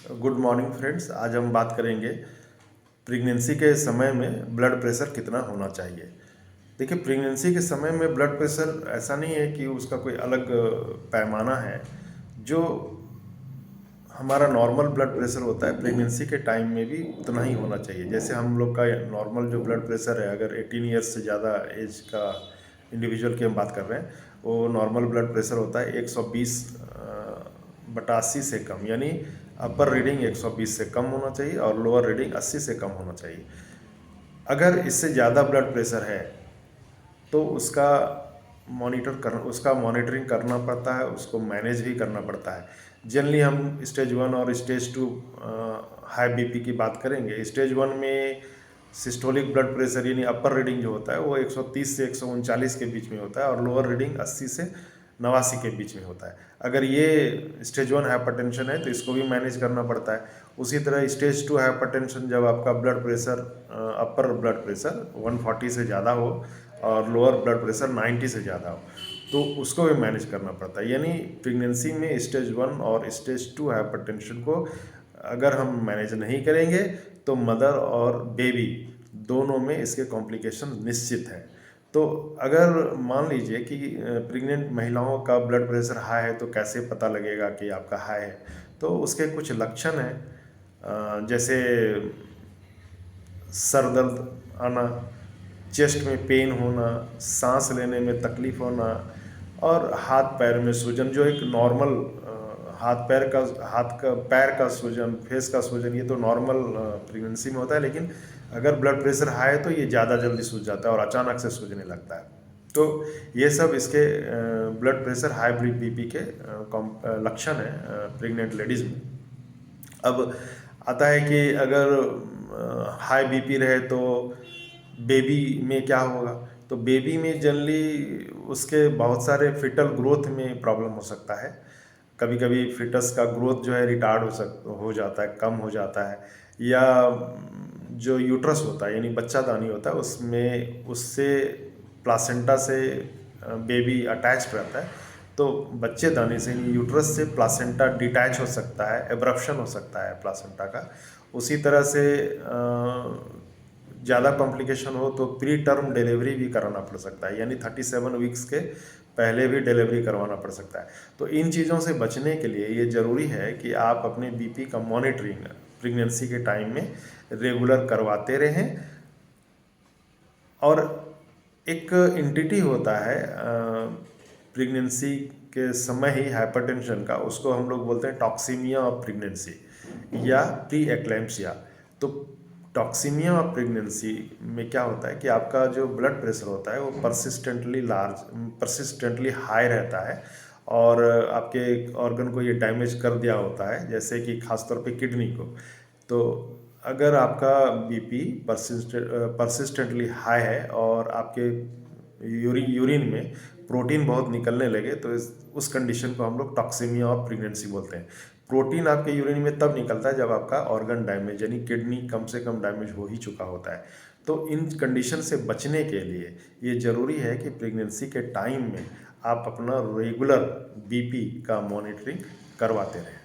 Good morning friends. आज हम बात करेंगे प्रेगनेंसी के समय में ब्लड प्रेशर कितना होना चाहिए। देखिए, प्रेगनेंसी के समय में ब्लड प्रेशर ऐसा नहीं है कि उसका कोई अलग पैमाना है। जो हमारा नॉर्मल ब्लड प्रेशर होता है प्रेगनेंसी के टाइम में भी उतना ही होना चाहिए। जैसे हम लोग का नॉर्मल जो ब्लड प्रेशर है, अगर 18 ईयर्स से ज़्यादा एज का इंडिविजुअल की हम बात कर रहे हैं, वो नॉर्मल ब्लड प्रेशर होता है 120/80 से कम, यानी अपर रीडिंग 120 से कम होना चाहिए और लोअर रीडिंग 80 से कम होना चाहिए। अगर इससे ज़्यादा ब्लड प्रेशर है तो उसका मॉनिटरिंग करना पड़ता है, उसको मैनेज भी करना पड़ता है। जनरली हम स्टेज 1 और स्टेज 2 हाई बीपी की बात करेंगे। स्टेज 1 में सिस्टोलिक ब्लड प्रेशर यानी अपर रीडिंग जो होता है वो 130 से 139 के बीच में होता है और लोअर रीडिंग 80 से 89 के बीच में होता है। अगर ये स्टेज 1 हाइपरटेंशन है तो इसको भी मैनेज करना पड़ता है। उसी तरह स्टेज 2 हाइपरटेंशन, जब आपका ब्लड प्रेशर अपर ब्लड प्रेशर 140 से ज़्यादा हो और लोअर ब्लड प्रेशर 90 से ज़्यादा हो, तो उसको भी मैनेज करना पड़ता है। यानी प्रेगनेंसी में स्टेज 1 और स्टेज 2 हाइपरटेंशन को अगर हम मैनेज नहीं करेंगे तो मदर और बेबी दोनों में इसके कॉम्प्लिकेशन निश्चित है। तो अगर मान लीजिए कि प्रेग्नेंट महिलाओं का ब्लड प्रेशर हाई है तो कैसे पता लगेगा कि आपका हाई है। तो उसके कुछ लक्षण हैं, जैसे सर दर्द आना, चेस्ट में पेन होना, सांस लेने में तकलीफ होना और हाथ पैर में सूजन। जो एक नॉर्मल पैर का सूजन, फेस का सूजन, ये तो नॉर्मल प्रेगनेंसी में होता है, लेकिन अगर ब्लड प्रेशर हाई है तो ये ज़्यादा जल्दी सूज जाता है और अचानक से सूजने लगता है। तो ये सब इसके ब्लड प्रेशर हाई बीपी के लक्षण हैं प्रेग्नेंट लेडीज़ में। अब आता है कि अगर हाई बीपी रहे तो बेबी में क्या होगा। तो बेबी में जनरली उसके बहुत सारे फिटल ग्रोथ में प्रॉब्लम हो सकता है। कभी कभी फिटस का ग्रोथ जो है रिटार्ड हो जाता है, कम हो जाता है, या जो यूट्रस होता है यानी बच्चादानी होता है उसमें उससे प्लासेंटा से बेबी अटैच्ड रहता है, तो बच्चेदानी से यूट्रस से प्लासेंटा डिटैच हो सकता है, एब्रप्शन हो सकता है प्लासेंटा का। उसी तरह से ज़्यादा कॉम्प्लिकेशन हो तो प्री टर्म डिलीवरी भी कराना पड़ सकता है, यानी 37 वीक्स के पहले भी डिलीवरी करवाना पड़ सकता है। तो इन चीज़ों से बचने के लिए ये ज़रूरी है कि आप अपने बीपी का मॉनिटरिंग प्रेगनेंसी के टाइम में रेगुलर करवाते रहें। और एक एंटिटी होता है प्रेगनेंसी के समय ही हाइपरटेंशन का, उसको हम लोग बोलते हैं टॉक्सीमिया ऑफ प्रेगनेंसी या प्री एक्लैम्प्सिया। तो टॉक्सीमिया ऑफ प्रेगनेंसी में क्या होता है कि आपका जो ब्लड प्रेशर होता है वो परसिस्टेंटली हाई रहता है और आपके ऑर्गन को ये डैमेज कर दिया होता है, जैसे कि खासतौर पे किडनी को। तो अगर आपका बीपी परसिस्टेंटली हाई है और आपके यूरिन में प्रोटीन बहुत निकलने लगे तो उस कंडीशन को हम लोग टॉक्सीमिया ऑफ प्रेगनेंसी बोलते हैं। प्रोटीन आपके यूरिन में तब निकलता है जब आपका ऑर्गन डैमेज यानी किडनी कम से कम डैमेज हो ही चुका होता है। तो इन कंडीशन से बचने के लिए ये ज़रूरी है कि प्रेगनेंसी के टाइम में आप अपना रेगुलर बीपी का मॉनिटरिंग करवाते रहें।